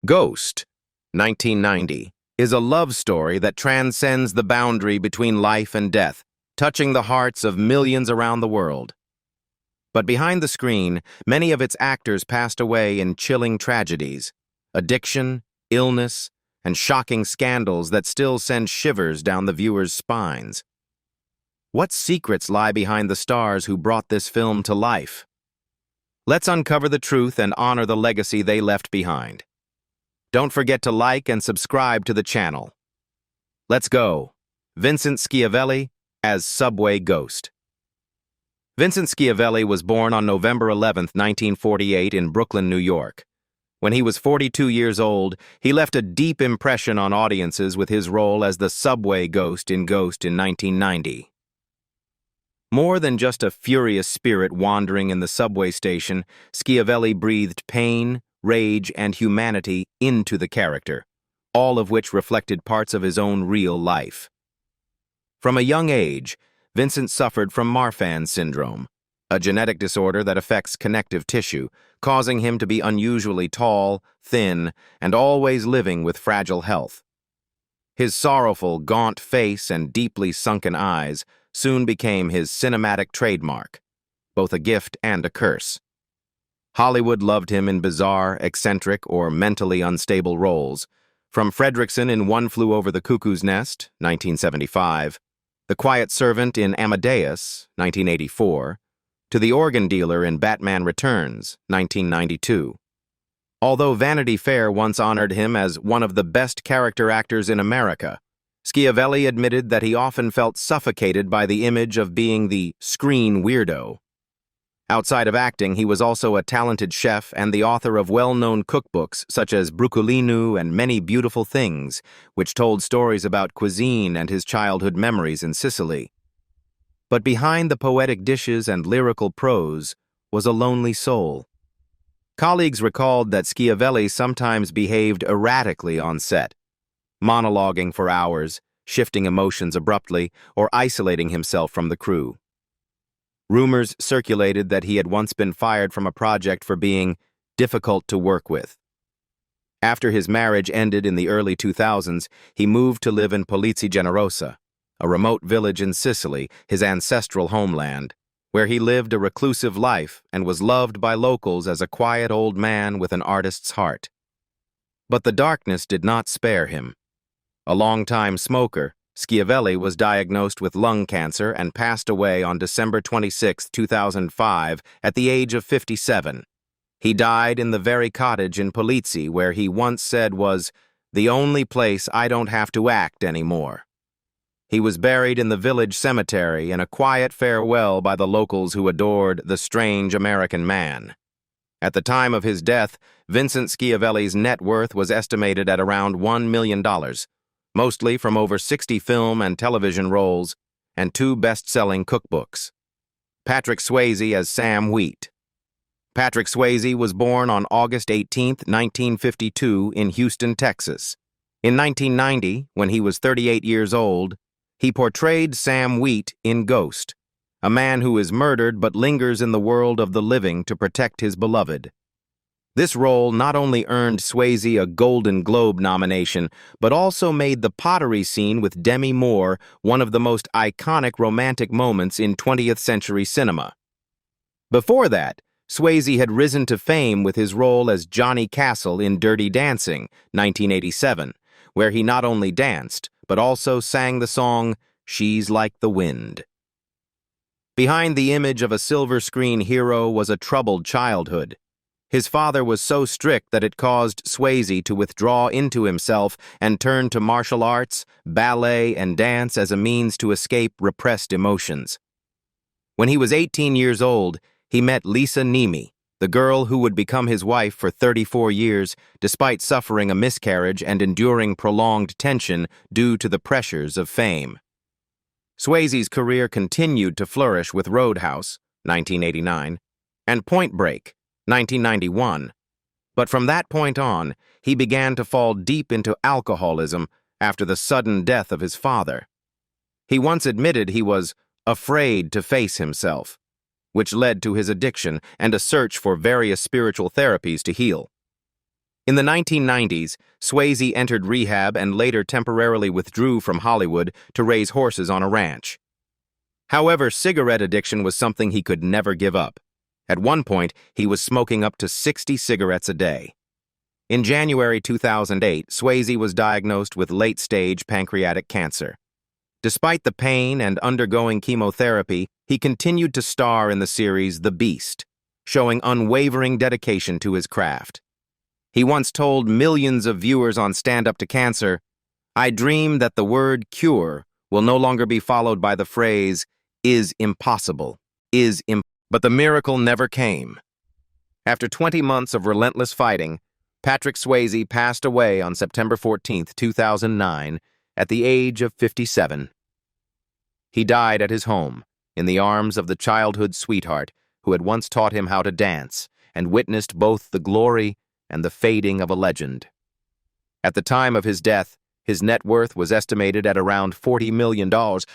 Ghost, 1990, is a love story that transcends the boundary between life and death, touching the hearts of millions around the world. But behind the screen, many of its actors passed away in chilling tragedies, addiction, illness, and shocking scandals that still send shivers down the viewers' spines. What secrets lie behind the stars who brought this film to life? Let's uncover the truth and honor the legacy they left behind. Don't forget to like and subscribe to the channel. Let's go. Vincent Skavelli as Subway Ghost. Vincent Skavelli was born on November 11, 1948 in Brooklyn, New York. When he was 42 years old, he left a deep impression on audiences with his role as the Subway Ghost in 1990. More than just a furious spirit wandering in the subway station, Skavelli breathed pain, rage, and humanity into the character, all of which reflected parts of his own real life. From a young age, Vincent suffered from Marfan syndrome, a genetic disorder that affects connective tissue, causing him to be unusually tall, thin, and always living with fragile health. His sorrowful, gaunt face and deeply sunken eyes soon became his cinematic trademark, both a gift and a curse. Hollywood loved him in bizarre, eccentric, or mentally unstable roles, from Fredricksen in One Flew Over the Cuckoo's Nest, 1975, the quiet servant in Amadeus, 1984, to the organ dealer in Batman Returns, 1992. Although Vanity Fair once honored him as one of the best character actors in America, Skavelli admitted that he often felt suffocated by the image of being the screen weirdo. Outside of acting, he was also a talented chef and the author of well-known cookbooks such as Brucolinu and Many Beautiful Things, which told stories about cuisine and his childhood memories in Sicily. But behind the poetic dishes and lyrical prose was a lonely soul. Colleagues recalled that Skavelli sometimes behaved erratically on set, monologuing for hours, shifting emotions abruptly, or isolating himself from the crew. Rumors circulated that he had once been fired from a project for being difficult to work with. After his marriage ended in the early 2000s, he moved to live in Polizzi Generosa, a remote village in Sicily, his ancestral homeland, where he lived a reclusive life and was loved by locals as a quiet old man with an artist's heart. But the darkness did not spare him. A longtime smoker, Skavelli was diagnosed with lung cancer and passed away on December 26, 2005, at the age of 57. He died in the very cottage in Polizzi where he once said was the only place I don't have to act anymore. He was buried in the village cemetery in a quiet farewell by the locals who adored the strange American man. At the time of his death, Vincent Skavelli's net worth was estimated at around $1 million, mostly from over 60 film and television roles and 2 best-selling cookbooks. Patrick Swayze as Sam Wheat. Patrick Swayze was born on August 18, 1952, in Houston, Texas. In 1990, when he was 38 years old, he portrayed Sam Wheat in Ghost, a man who is murdered but lingers in the world of the living to protect his beloved. This role not only earned Swayze a Golden Globe nomination, but also made the pottery scene with Demi Moore one of the most iconic romantic moments in 20th century cinema. Before that, Swayze had risen to fame with his role as Johnny Castle in Dirty Dancing, 1987, where he not only danced, but also sang the song, She's Like the Wind. Behind the image of a silver screen hero was a troubled childhood. His father was so strict that it caused Swayze to withdraw into himself and turn to martial arts, ballet, and dance as a means to escape repressed emotions. When he was 18 years old, he met Lisa Nemi, the girl who would become his wife for 34 years, despite suffering a miscarriage and enduring prolonged tension due to the pressures of fame. Swayze's career continued to flourish with Roadhouse, 1989, and Point Break, 1991, but from that point on, he began to fall deep into alcoholism after the sudden death of his father. He once admitted he was afraid to face himself, which led to his addiction and a search for various spiritual therapies to heal. In the 1990s, Swayze entered rehab and later temporarily withdrew from Hollywood to raise horses on a ranch. However, cigarette addiction was something he could never give up. At one point, he was smoking up to 60 cigarettes a day. In January 2008, Swayze was diagnosed with late-stage pancreatic cancer. Despite the pain and undergoing chemotherapy, he continued to star in the series The Beast, showing unwavering dedication to his craft. He once told millions of viewers on Stand Up to Cancer, "I dream that the word cure will no longer be followed by the phrase, is impossible, but the miracle never came." After 20 months of relentless fighting, Patrick Swayze passed away on September 14, 2009, at the age of 57. He died at his home, in the arms of the childhood sweetheart who had once taught him how to dance and witnessed both the glory and the fading of a legend. At the time of his death, his net worth was estimated at around $40 million,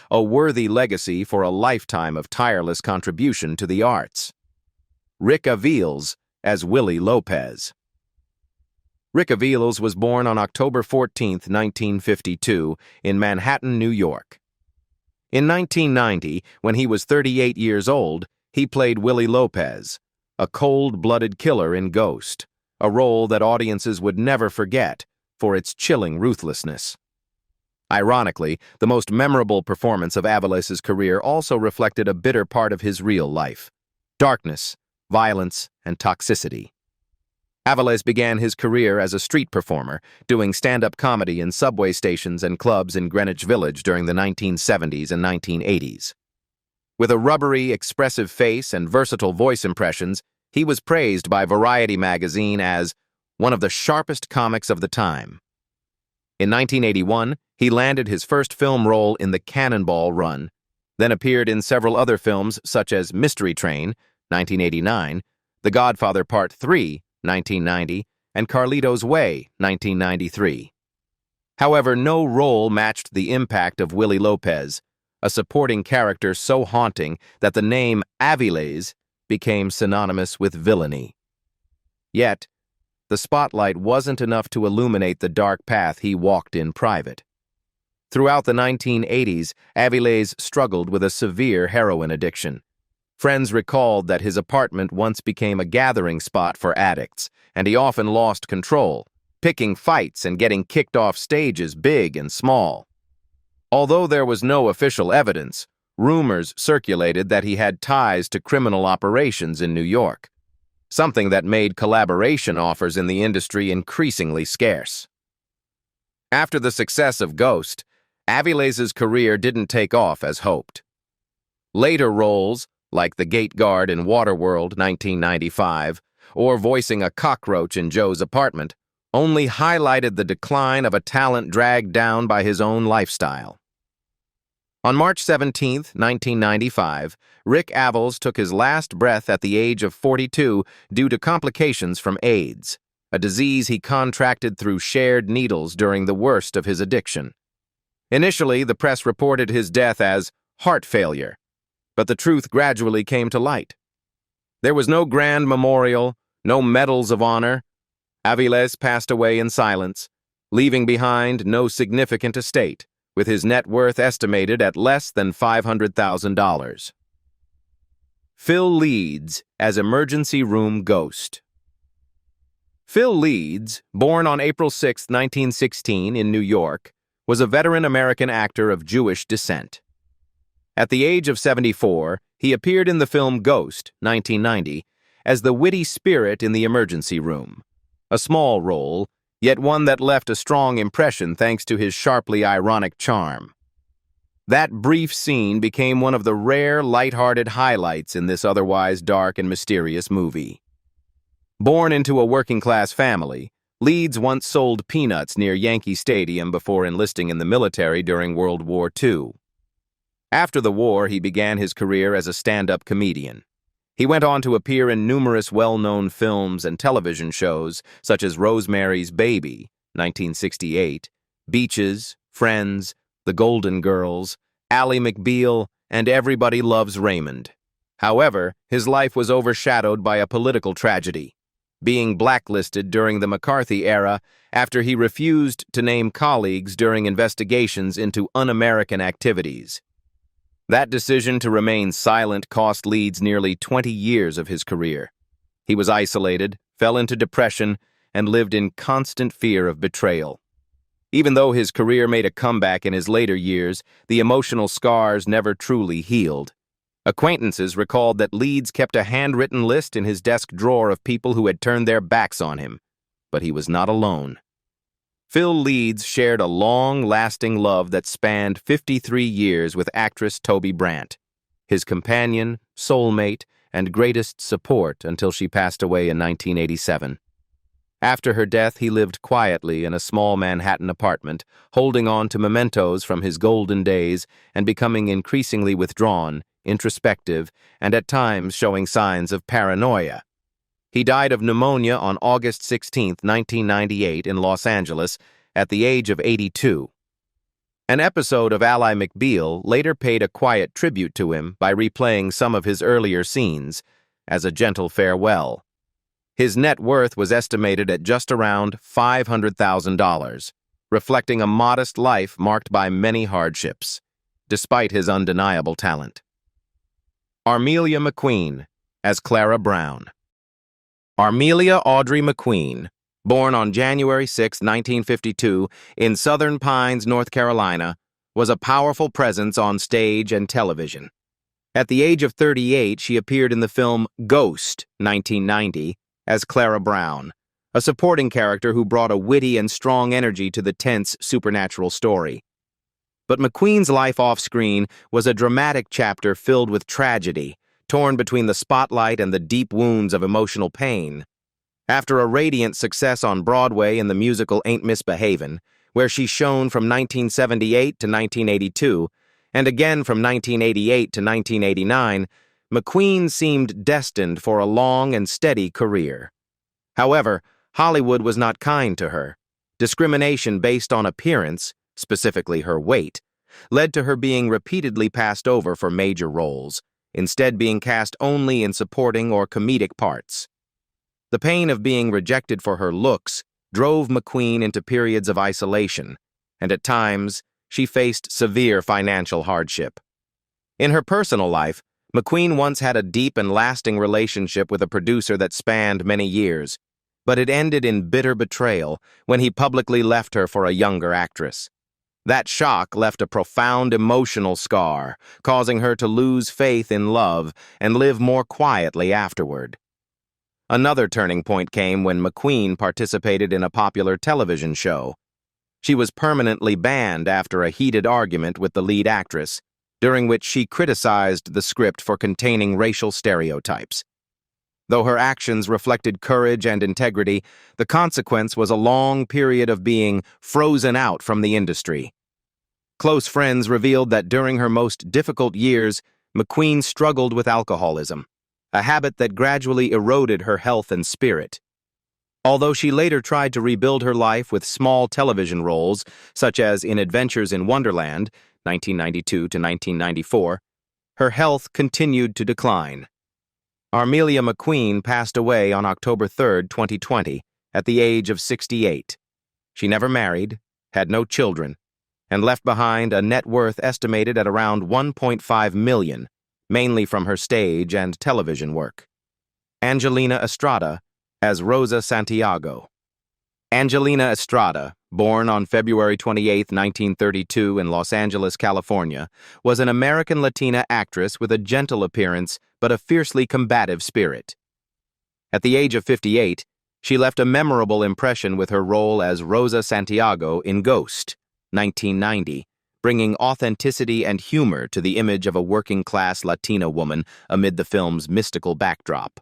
a worthy legacy for a lifetime of tireless contribution to the arts. Rick Aviles as Willie Lopez. Rick Aviles was born on October 14, 1952, in Manhattan, New York. In 1990, when he was 38 years old, he played Willie Lopez, a cold-blooded killer in Ghost, a role that audiences would never forget for its chilling ruthlessness. Ironically, the most memorable performance of Aviles's career also reflected a bitter part of his real life: darkness, violence, and toxicity. Aviles began his career as a street performer, doing stand-up comedy in subway stations and clubs in Greenwich Village during the 1970s and 1980s. With a rubbery, expressive face and versatile voice impressions, he was praised by Variety magazine as one of the sharpest comics of the time. In 1981, he landed his first film role in The Cannonball Run, then appeared in several other films such as Mystery Train, 1989, The Godfather Part 3, 1990, and Carlito's Way, 1993. However, no role matched the impact of Willie Lopez, a supporting character so haunting that the name Avilés became synonymous with villainy. Yet, the spotlight wasn't enough to illuminate the dark path he walked in private. Throughout the 1980s, Avilés struggled with a severe heroin addiction. Friends recalled that his apartment once became a gathering spot for addicts, and he often lost control, picking fights and getting kicked off stages big and small. Although there was no official evidence, rumors circulated that he had ties to criminal operations in New York, something that made collaboration offers in the industry increasingly scarce. After the success of Ghost, Aviles's career didn't take off as hoped. Later roles, like the gate guard in Waterworld, 1995, or voicing a cockroach in Joe's Apartment, only highlighted the decline of a talent dragged down by his own lifestyle. On March 17, 1995, Rick Aviles took his last breath at the age of 42 due to complications from AIDS, a disease he contracted through shared needles during the worst of his addiction. Initially, the press reported his death as heart failure, but the truth gradually came to light. There was no grand memorial, no medals of honor. Avilés passed away in silence, leaving behind no significant estate, with his net worth estimated at less than $500,000. Phil Leeds as Emergency Room Ghost. Phil Leeds, born on April 6, 1916, in New York, was a veteran American actor of Jewish descent. At the age of 74, he appeared in the film Ghost, 1990, as the witty spirit in the emergency room, a small role, yet one that left a strong impression thanks to his sharply ironic charm. That brief scene became one of the rare, light-hearted highlights in this otherwise dark and mysterious movie. Born into a working-class family, Leeds once sold peanuts near Yankee Stadium before enlisting in the military during World War II. After the war, he began his career as a stand-up comedian. He went on to appear in numerous well-known films and television shows, such as Rosemary's Baby, 1968, Beaches, Friends, The Golden Girls, Ally McBeal, and Everybody Loves Raymond. However, his life was overshadowed by a political tragedy. being blacklisted during the McCarthy era after he refused to name colleagues during investigations into un-American activities. That decision to remain silent cost Leeds nearly 20 years of his career. He was isolated, fell into depression, and lived in constant fear of betrayal. Even though his career made a comeback in his later years, the emotional scars never truly healed. Acquaintances recalled that Leeds kept a handwritten list in his desk drawer of people who had turned their backs on him, but he was not alone. Phil Leeds shared a long-lasting love that spanned 53 years with actress Toby Brandt, his companion, soulmate, and greatest support until she passed away in 1987. After her death, he lived quietly in a small Manhattan apartment, holding on to mementos from his golden days and becoming increasingly withdrawn, introspective, and at times showing signs of paranoia. He died of pneumonia on August 16, 1998, in Los Angeles, at the age of 82. An episode of Ally McBeal later paid a quiet tribute to him by replaying some of his earlier scenes as a gentle farewell. His net worth was estimated at just around $500,000, reflecting a modest life marked by many hardships, despite his undeniable talent. Armelia McQueen as Clara Brown. Armelia Audrey McQueen, born on January 6, 1952, in Southern Pines, North Carolina, was a powerful presence on stage and television. At the age of 38, she appeared in the film Ghost, 1990, as Clara Brown, a supporting character who brought a witty and strong energy to the tense supernatural story. But McQueen's life off-screen was a dramatic chapter filled with tragedy, torn between the spotlight and the deep wounds of emotional pain. After a radiant success on Broadway in the musical Ain't Misbehavin', where she shone from 1978 to 1982, and again from 1988 to 1989, McQueen seemed destined for a long and steady career. However, Hollywood was not kind to her. Discrimination based on appearance, specifically her weight, led to her being repeatedly passed over for major roles, instead being cast only in supporting or comedic parts. The pain of being rejected for her looks drove McQueen into periods of isolation, and at times, she faced severe financial hardship. In her personal life, McQueen once had a deep and lasting relationship with a producer that spanned many years, but it ended in bitter betrayal when he publicly left her for a younger actress. That shock left a profound emotional scar, causing her to lose faith in love and live more quietly afterward. Another turning point came when McQueen participated in a popular television show. She was permanently banned after a heated argument with the lead actress, during which she criticized the script for containing racial stereotypes. Though her actions reflected courage and integrity, the consequence was a long period of being frozen out from the industry. Close friends revealed that during her most difficult years, McQueen struggled with alcoholism, a habit that gradually eroded her health and spirit. Although she later tried to rebuild her life with small television roles, such as in Adventures in Wonderland, 1992 to 1994, her health continued to decline. Armelia McQueen passed away on October 3, 2020, at the age of 68. She never married, had no children, and left behind a net worth estimated at around $1.5 million, mainly from her stage and television work. Angelina Estrada as Rosa Santiago. Angelina Estrada, born on February 28, 1932 in Los Angeles, California, was an American Latina actress with a gentle appearance but a fiercely combative spirit. At the age of 58, she left a memorable impression with her role as Rosa Santiago in Ghost, 1990, bringing authenticity and humor to the image of a working-class Latina woman amid the film's mystical backdrop.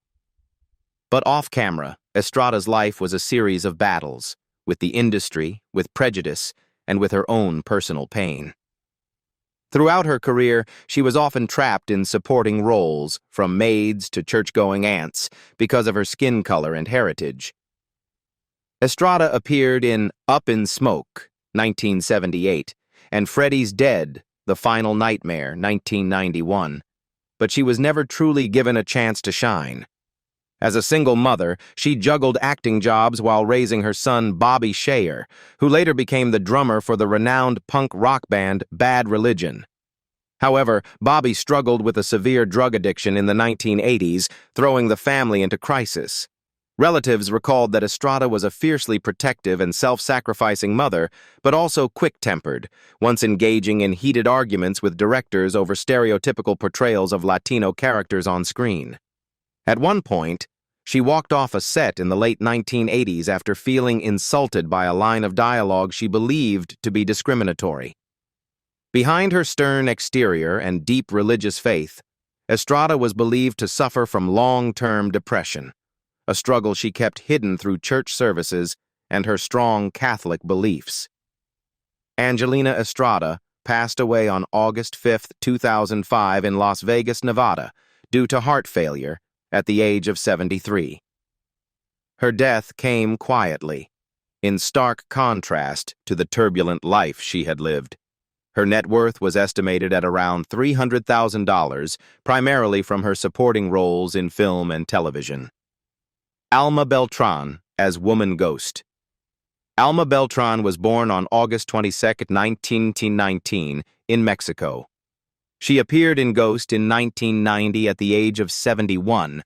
But off-camera, Estrada's life was a series of battles, with the industry, with prejudice, and with her own personal pain. Throughout her career, she was often trapped in supporting roles, from maids to church-going aunts, because of her skin color and heritage. Estrada appeared in Up in Smoke, 1978, and Freddy's Dead, The Final Nightmare, 1991, but she was never truly given a chance to shine. As a single mother, she juggled acting jobs while raising her son Bobby Shayer, who later became the drummer for the renowned punk rock band Bad Religion. However, Bobby struggled with a severe drug addiction in the 1980s, throwing the family into crisis. Relatives recalled that Estrada was a fiercely protective and self-sacrificing mother, but also quick-tempered, once engaging in heated arguments with directors over stereotypical portrayals of Latino characters on screen. At one point, she walked off a set in the late 1980s after feeling insulted by a line of dialogue she believed to be discriminatory. Behind her stern exterior and deep religious faith, Estrada was believed to suffer from long-term depression, a struggle she kept hidden through church services and her strong Catholic beliefs. Angelina Estrada passed away on August 5, 2005 in Las Vegas, Nevada, due to heart failure at the age of 73. Her death came quietly, in stark contrast to the turbulent life she had lived. Her net worth was estimated at around $300,000, primarily from her supporting roles in film and television. Alma Beltron as Woman Ghost. Alma Beltron was born on August 22, 1919, in Mexico. She appeared in Ghost in 1990 at the age of 71,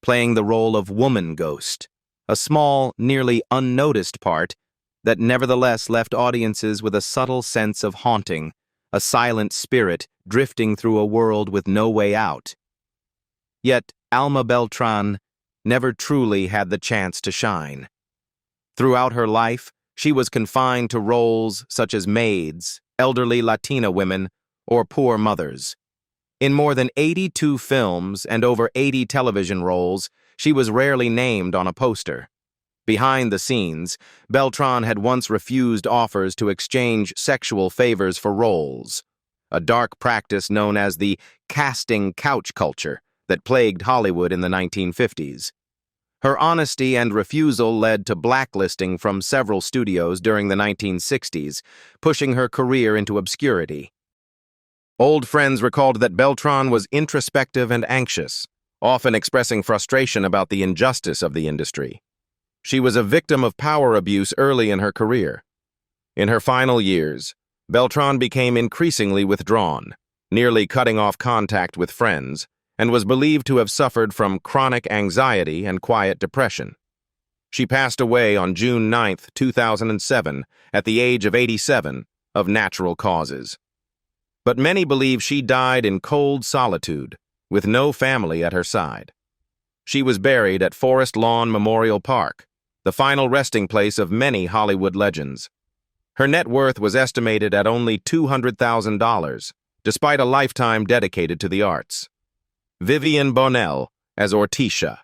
playing the role of Woman Ghost, a small, nearly unnoticed part that nevertheless left audiences with a subtle sense of haunting, a silent spirit drifting through a world with no way out. Yet Alma Beltron never truly had the chance to shine. Throughout her life, she was confined to roles such as maids, elderly Latina women, or poor mothers. In more than 82 films and over 80 television roles, she was rarely named on a poster. Behind the scenes, Beltron had once refused offers to exchange sexual favors for roles, a dark practice known as the casting couch culture that plagued Hollywood in the 1950s. Her honesty and refusal led to blacklisting from several studios during the 1960s, pushing her career into obscurity. Old friends recalled that Beltron was introspective and anxious, often expressing frustration about the injustice of the industry. She was a victim of power abuse early in her career. In her final years, Beltron became increasingly withdrawn, nearly cutting off contact with friends, and was believed to have suffered from chronic anxiety and quiet depression. She passed away on June 9, 2007, at the age of 87, of natural causes. But many believe she died in cold solitude, with no family at her side. She was buried at Forest Lawn Memorial Park, the final resting place of many Hollywood legends. Her net worth was estimated at only $200,000, despite a lifetime dedicated to the arts. Vivian Bonell as Orticia.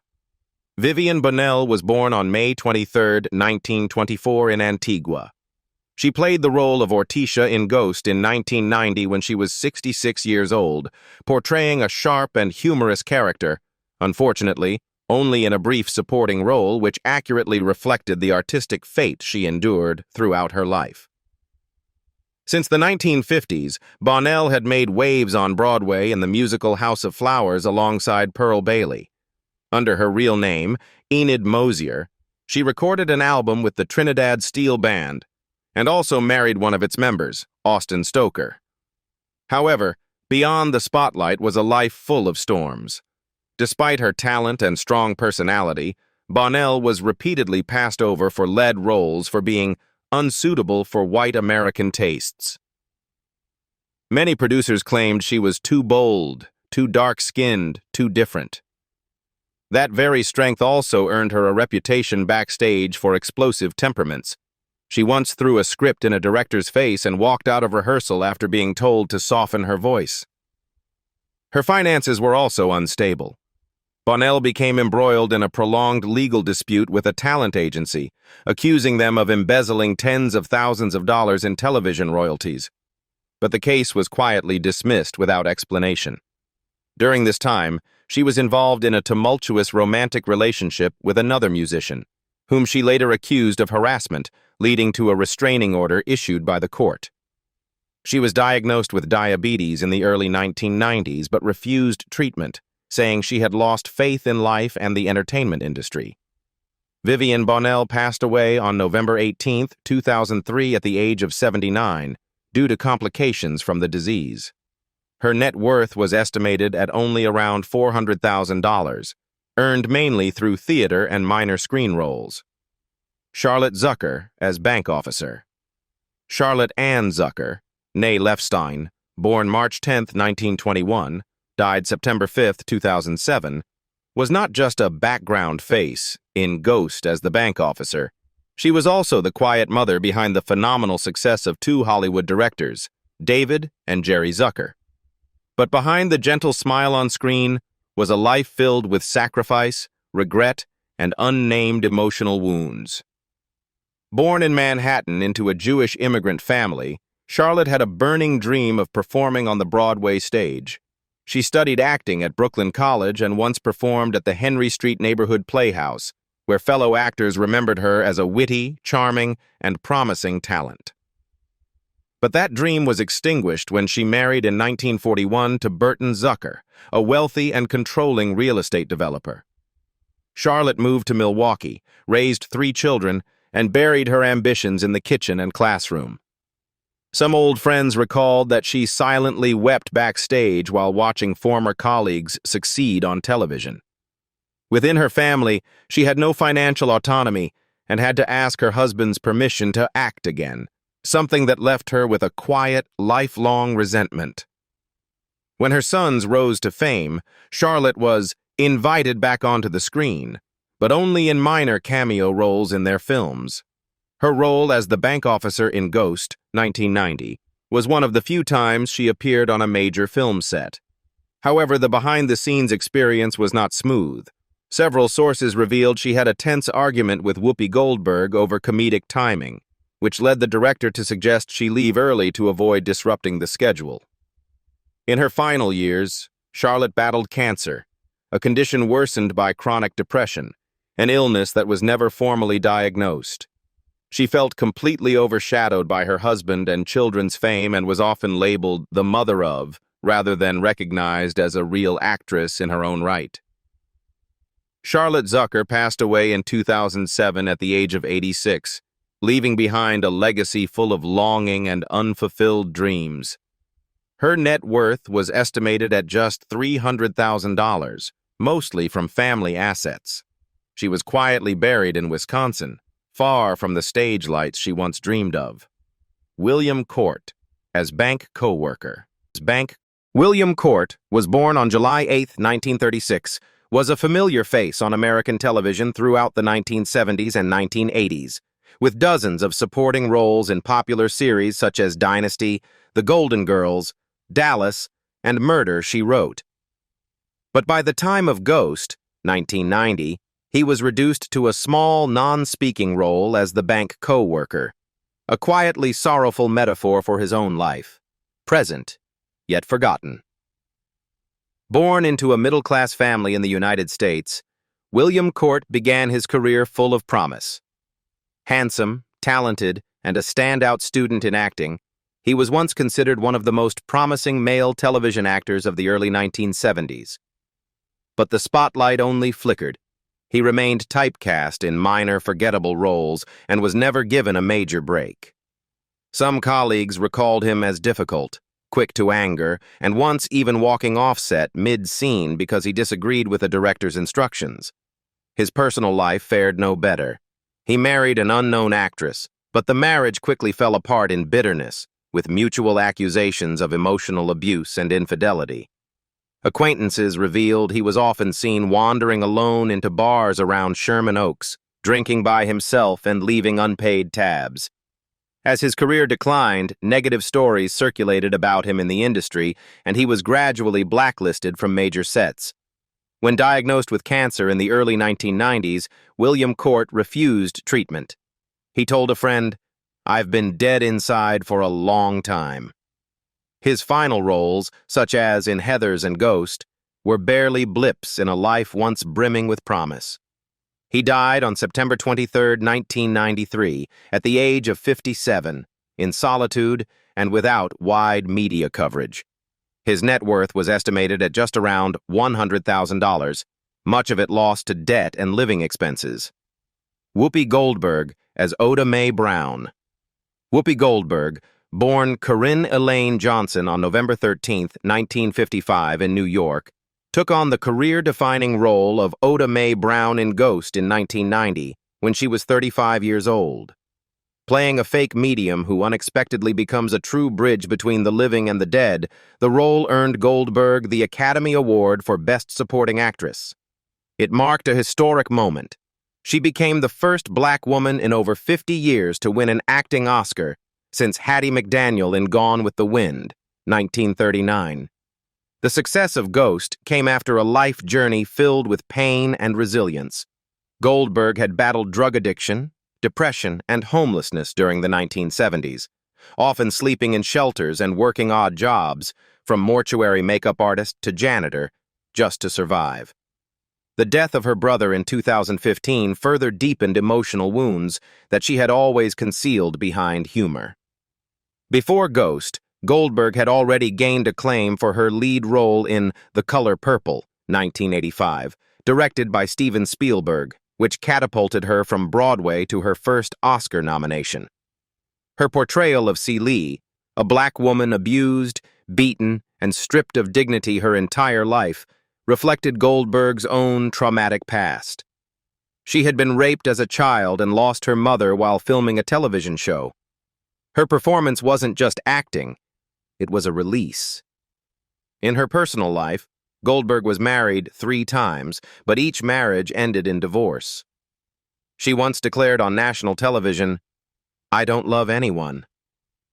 Vivian Bonell was born on May 23, 1924 in Antigua. She played the role of Orticia in Ghost in 1990 when she was 66 years old, portraying a sharp and humorous character, unfortunately, only in a brief supporting role which accurately reflected the artistic fate she endured throughout her life. Since the 1950s, Bonell had made waves on Broadway in the musical House of Flowers alongside Pearl Bailey. Under her real name, Enid Mosier, she recorded an album with the Trinidad Steel Band and also married one of its members, Austin Stoker. However, beyond the spotlight was a life full of storms. Despite her talent and strong personality, Bonell was repeatedly passed over for lead roles for being unsuitable for white American tastes. Many producers claimed she was too bold, too dark-skinned, too different. That very strength also earned her a reputation backstage for explosive temperaments. She once threw a script in a director's face and walked out of rehearsal after being told to soften her voice. Her finances were also unstable. Bonell became embroiled in a prolonged legal dispute with a talent agency, accusing them of embezzling tens of thousands of dollars in television royalties. But the case was quietly dismissed without explanation. During this time, she was involved in a tumultuous romantic relationship with another musician, whom she later accused of harassment, leading to a restraining order issued by the court. She was diagnosed with diabetes in the early 1990s but refused treatment, saying she had lost faith in life and the entertainment industry. Vivian Bonell passed away on November 18, 2003 at the age of 79 due to complications from the disease. Her net worth was estimated at only around $400,000, earned mainly through theater and minor screen roles. Charlotte Zucker as bank officer. Charlotte Ann Zucker, née Lefstein, born March 10, 1921, died September 5, 2007, was not just a background face in Ghost as the bank officer. She was also the quiet mother behind the phenomenal success of two Hollywood directors, David and Jerry Zucker. But behind the gentle smile on screen was a life filled with sacrifice, regret, and unnamed emotional wounds. Born in Manhattan into a Jewish immigrant family, Charlotte had a burning dream of performing on the Broadway stage. She studied acting at Brooklyn College and once performed at the Henry Street Neighborhood Playhouse, where fellow actors remembered her as a witty, charming, and promising talent. But that dream was extinguished when she married in 1941 to Burton Zucker, a wealthy and controlling real estate developer. Charlotte moved to Milwaukee, raised 3 children, and buried her ambitions in the kitchen and classroom. Some old friends recalled that she silently wept backstage while watching former colleagues succeed on television. Within her family, she had no financial autonomy and had to ask her husband's permission to act again, something that left her with a quiet, lifelong resentment. When her sons rose to fame, Charlotte was invited back onto the screen, but only in minor cameo roles in their films. Her role as the bank officer in Ghost, 1990, was one of the few times she appeared on a major film set. However, the behind-the-scenes experience was not smooth. Several sources revealed she had a tense argument with Whoopi Goldberg over comedic timing, which led the director to suggest she leave early to avoid disrupting the schedule. In her final years, Charlotte battled cancer, a condition worsened by chronic depression, an illness that was never formally diagnosed. She felt completely overshadowed by her husband and children's fame and was often labeled the mother of, rather than recognized as a real actress in her own right. Charlotte Zucker passed away in 2007 at the age of 86, leaving behind a legacy full of longing and unfulfilled dreams. Her net worth was estimated at just $300,000, mostly from family assets. She was quietly buried in Wisconsin, far from the stage lights she once dreamed of. William Court, as bank co-worker. William Court was born on July 8, 1936, was a familiar face on American television throughout the 1970s and 1980s, with dozens of supporting roles in popular series such as Dynasty, The Golden Girls, Dallas, and Murder, She Wrote. But by the time of Ghost, 1990, he was reduced to a small, non-speaking role as the bank co-worker, a quietly sorrowful metaphor for his own life, present, yet forgotten. Born into a middle-class family in the United States, William Court began his career full of promise. Handsome, talented, and a standout student in acting, he was once considered one of the most promising male television actors of the early 1970s. But the spotlight only flickered. He remained typecast in minor, forgettable roles and was never given a major break. Some colleagues recalled him as difficult, quick to anger, and once even walking off set mid-scene because he disagreed with a director's instructions. His personal life fared no better. He married an unknown actress, but the marriage quickly fell apart in bitterness, with mutual accusations of emotional abuse and infidelity. Acquaintances revealed he was often seen wandering alone into bars around Sherman Oaks, drinking by himself and leaving unpaid tabs. As his career declined, negative stories circulated about him in the industry, and he was gradually blacklisted from major sets. When diagnosed with cancer in the early 1990s, William Court refused treatment. He told a friend, "I've been dead inside for a long time." His final roles, such as in Heathers and Ghost, were barely blips in a life once brimming with promise. He died on September 23, 1993, at the age of 57, in solitude and without wide media coverage. His net worth was estimated at just around $100,000, much of it lost to debt and living expenses. Whoopi Goldberg as Oda Mae Brown. Whoopi Goldberg, born Corinne Elaine Johnson on November 13, 1955 in New York, took on the career-defining role of Oda Mae Brown in Ghost in 1990 when she was 35 years old. Playing a fake medium who unexpectedly becomes a true bridge between the living and the dead, the role earned Goldberg the Academy Award for Best Supporting Actress. It marked a historic moment. She became the first black woman in over 50 years to win an acting Oscar since Hattie McDaniel in Gone with the Wind, 1939. The success of Ghost came after a life journey filled with pain and resilience. Goldberg had battled drug addiction, depression, and homelessness during the 1970s, often sleeping in shelters and working odd jobs, from mortuary makeup artist to janitor, just to survive. The death of her brother in 2015 further deepened emotional wounds that she had always concealed behind humor. Before Ghost, Goldberg had already gained acclaim for her lead role in The Color Purple, 1985, directed by Steven Spielberg, which catapulted her from Broadway to her first Oscar nomination. Her portrayal of Celie, a black woman abused, beaten, and stripped of dignity her entire life, reflected Goldberg's own traumatic past. She had been raped as a child and lost her mother while filming a television show. Her performance wasn't just acting, it was a release. In her personal life, Goldberg was married 3 times, but each marriage ended in divorce. She once declared on national television, "I don't love anyone.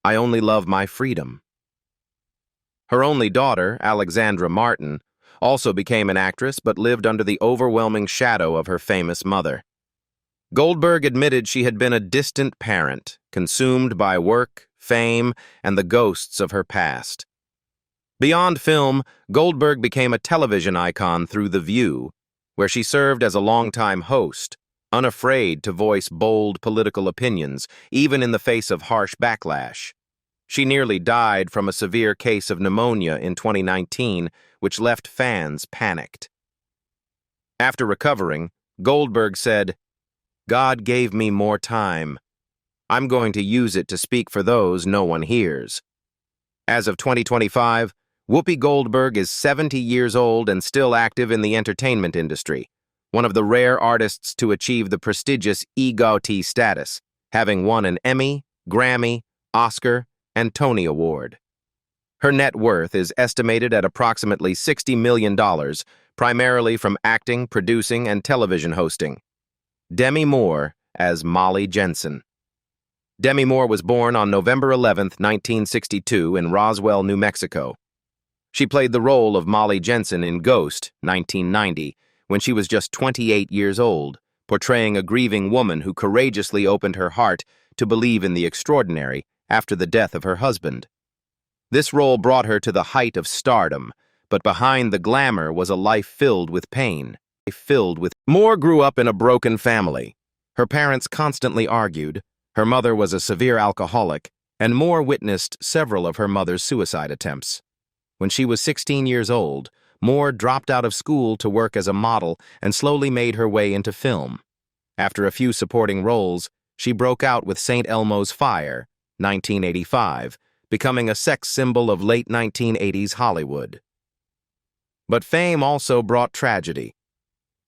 I only love my freedom." Her only daughter, Alexandra Martin, also became an actress but lived under the overwhelming shadow of her famous mother. Goldberg admitted she had been a distant parent, consumed by work, fame, and the ghosts of her past. Beyond film, Goldberg became a television icon through The View, where she served as a longtime host, unafraid to voice bold political opinions, even in the face of harsh backlash. She nearly died from a severe case of pneumonia in 2019, which left fans panicked. After recovering, Goldberg said, "God gave me more time. I'm going to use it to speak for those no one hears." As of 2025, Whoopi Goldberg is 70 years old and still active in the entertainment industry, one of the rare artists to achieve the prestigious EGOT status, having won an Emmy, Grammy, Oscar, and Tony Award. Her net worth is estimated at approximately $60 million, primarily from acting, producing, and television hosting. Demi Moore as Molly Jensen. Demi Moore was born on November 11, 1962 in Roswell, New Mexico. She played the role of Molly Jensen in Ghost, 1990, when she was just 28 years old, portraying a grieving woman who courageously opened her heart to believe in the extraordinary after the death of her husband. This role brought her to the height of stardom, but behind the glamour was a life filled with pain. Moore grew up in a broken family. Her parents constantly argued, her mother was a severe alcoholic, and Moore witnessed several of her mother's suicide attempts. When she was 16 years old, Moore dropped out of school to work as a model and slowly made her way into film. After a few supporting roles, she broke out with St. Elmo's Fire, 1985, becoming a sex symbol of late 1980s Hollywood. But fame also brought tragedy.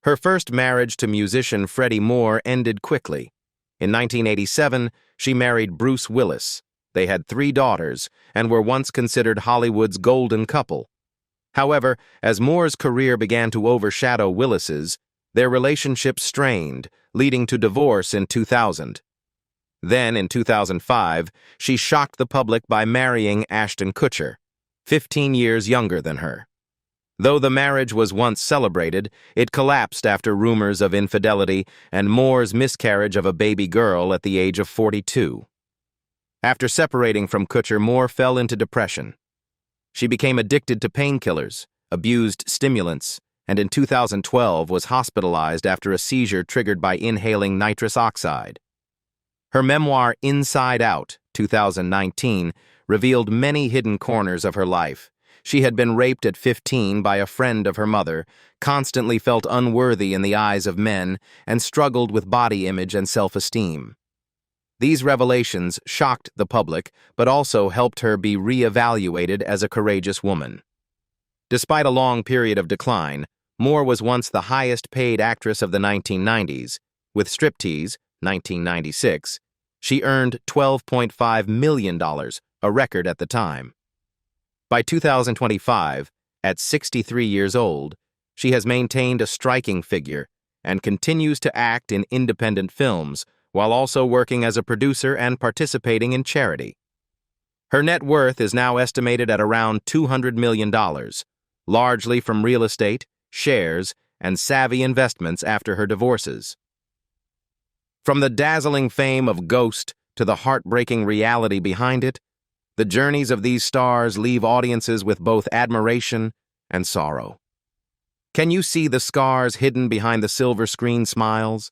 Her first marriage to musician Freddie Moore ended quickly. In 1987, she married Bruce Willis. They had 3 daughters and were once considered Hollywood's golden couple. However, as Moore's career began to overshadow Willis's, their relationship strained, leading to divorce in 2000. Then, in 2005, she shocked the public by marrying Ashton Kutcher, 15 years younger than her. Though the marriage was once celebrated, it collapsed after rumors of infidelity and Moore's miscarriage of a baby girl at the age of 42. After separating from Kutcher, Moore fell into depression. She became addicted to painkillers, abused stimulants, and in 2012 was hospitalized after a seizure triggered by inhaling nitrous oxide. Her memoir, Inside Out, 2019, revealed many hidden corners of her life, She had been raped at 15 by a friend of her mother, constantly felt unworthy in the eyes of men, and struggled with body image and self-esteem. These revelations shocked the public, but also helped her be re-evaluated as a courageous woman. Despite a long period of decline, Moore was once the highest-paid actress of the 1990s. With Striptease, 1996, she earned $12.5 million, a record at the time. By 2025, at 63 years old, she has maintained a striking figure and continues to act in independent films while also working as a producer and participating in charity. Her net worth is now estimated at around $200 million, largely from real estate, shares, and savvy investments after her divorces. From the dazzling fame of Ghost to the heartbreaking reality behind it, the journeys of these stars leave audiences with both admiration and sorrow. Can you see the scars hidden behind the silver screen smiles?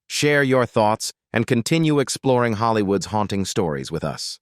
Share your thoughts and continue exploring Hollywood's haunting stories with us.